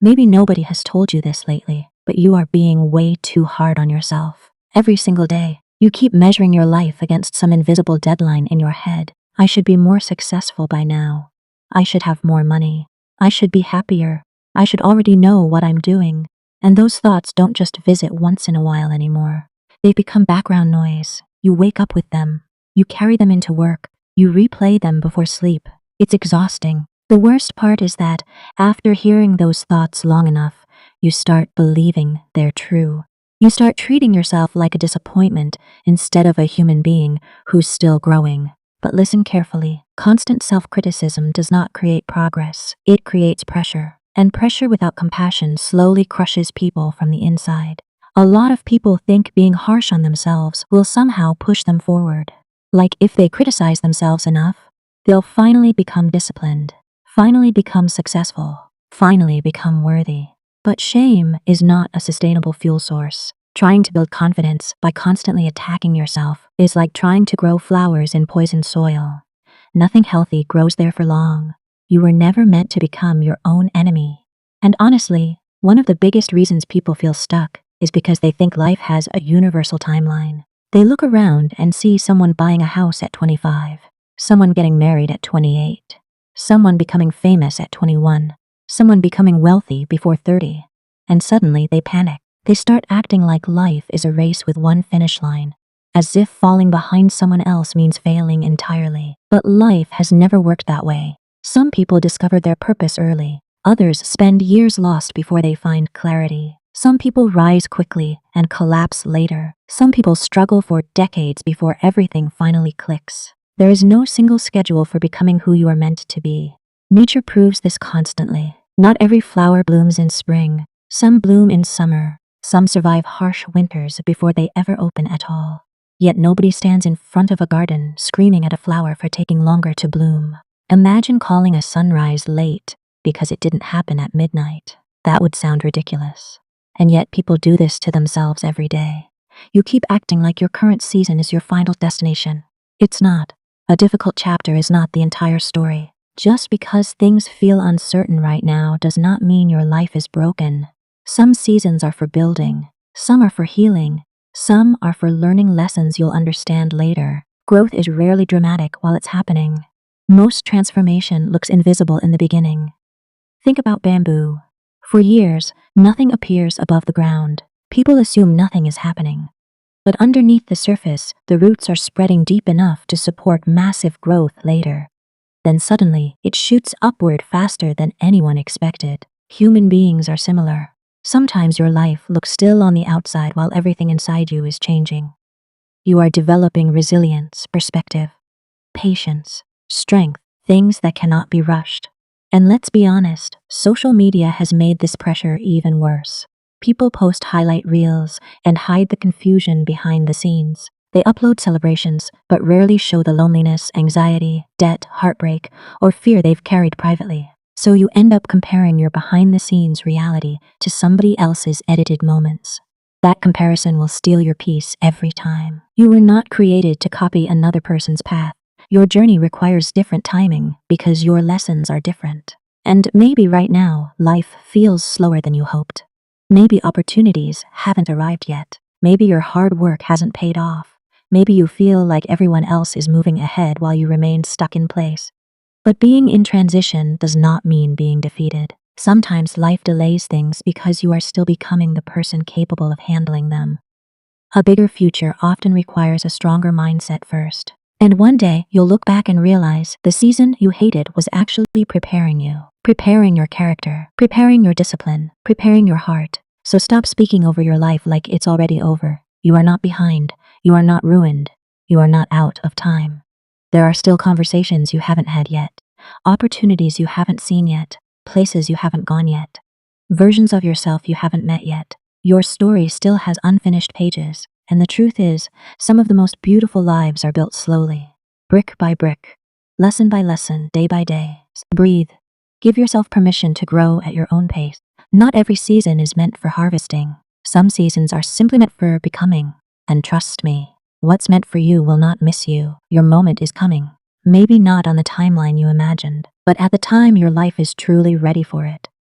Maybe nobody has told you this lately, but you are being way too hard on yourself. Every single day, you keep measuring your life against some invisible deadline in your head. I should be more successful by now. I should have more money. I should be happier. I should already know what I'm doing. And those thoughts don't just visit once in a while anymore. They become background noise. You wake up with them. You carry them into work. You replay them before sleep. It's exhausting. The worst part is that after hearing those thoughts long enough, you start believing they're true. You start treating yourself like a disappointment instead of a human being who's still growing. But listen carefully. Constant self-criticism does not create progress. It creates pressure. And pressure without compassion slowly crushes people from the inside. A lot of people think being harsh on themselves will somehow push them forward. Like if they criticize themselves enough, they'll finally become disciplined, finally become successful, finally become worthy. But shame is not a sustainable fuel source. Trying to build confidence by constantly attacking yourself is like trying to grow flowers in poisoned soil. Nothing healthy grows there for long. You were never meant to become your own enemy. And honestly, one of the biggest reasons people feel stuck is because they think life has a universal timeline. They look around and see someone buying a house at 25, someone getting married at 28, someone becoming famous at 21, someone becoming wealthy before 30, and suddenly they panic. They start acting like life is a race with one finish line, as if falling behind someone else means failing entirely. But life has never worked that way. Some people discover their purpose early. Others spend years lost before they find clarity. Some people rise quickly and collapse later. Some people struggle for decades before everything finally clicks. There is no single schedule for becoming who you are meant to be. Nature proves this constantly. Not every flower blooms in spring. Some bloom in summer. Some survive harsh winters before they ever open at all. Yet nobody stands in front of a garden screaming at a flower for taking longer to bloom. Imagine calling a sunrise late because it didn't happen at midnight. That would sound ridiculous. And yet people do this to themselves every day. You keep acting like your current season is your final destination. It's not. A difficult chapter is not the entire story. Just because things feel uncertain right now does not mean your life is broken. Some seasons are for building. Some are for healing. Some are for learning lessons you'll understand later. Growth is rarely dramatic while it's happening. Most transformation looks invisible in the beginning. Think about bamboo. For years, nothing appears above the ground. People assume nothing is happening. But underneath the surface, the roots are spreading deep enough to support massive growth later. Then suddenly, it shoots upward faster than anyone expected. Human beings are similar. Sometimes your life looks still on the outside while everything inside you is changing. You are developing resilience, perspective, patience, strength, things that cannot be rushed. And let's be honest, social media has made this pressure even worse. People post highlight reels and hide the confusion behind the scenes. They upload celebrations, but rarely show the loneliness, anxiety, debt, heartbreak, or fear they've carried privately. So you end up comparing your behind-the-scenes reality to somebody else's edited moments. That comparison will steal your peace every time. You were not created to copy another person's path. Your journey requires different timing because your lessons are different. And maybe right now, life feels slower than you hoped. Maybe opportunities haven't arrived yet. Maybe your hard work hasn't paid off. Maybe you feel like everyone else is moving ahead while you remain stuck in place. But being in transition does not mean being defeated. Sometimes life delays things because you are still becoming the person capable of handling them. A bigger future often requires a stronger mindset first. And one day, you'll look back and realize the season you hated was actually preparing you, preparing your character, preparing your discipline, preparing your heart. So stop speaking over your life like it's already over. You are not behind. You are not ruined. You are not out of time. There are still conversations you haven't had yet, opportunities you haven't seen yet, places you haven't gone yet, versions of yourself you haven't met yet. Your story still has unfinished pages. And the truth is, some of the most beautiful lives are built slowly, brick by brick, lesson by lesson, day by day. Breathe. Give yourself permission to grow at your own pace. Not every season is meant for harvesting. Some seasons are simply meant for becoming. And trust me, what's meant for you will not miss you. Your moment is coming. Maybe not on the timeline you imagined, but at the time your life is truly ready for it.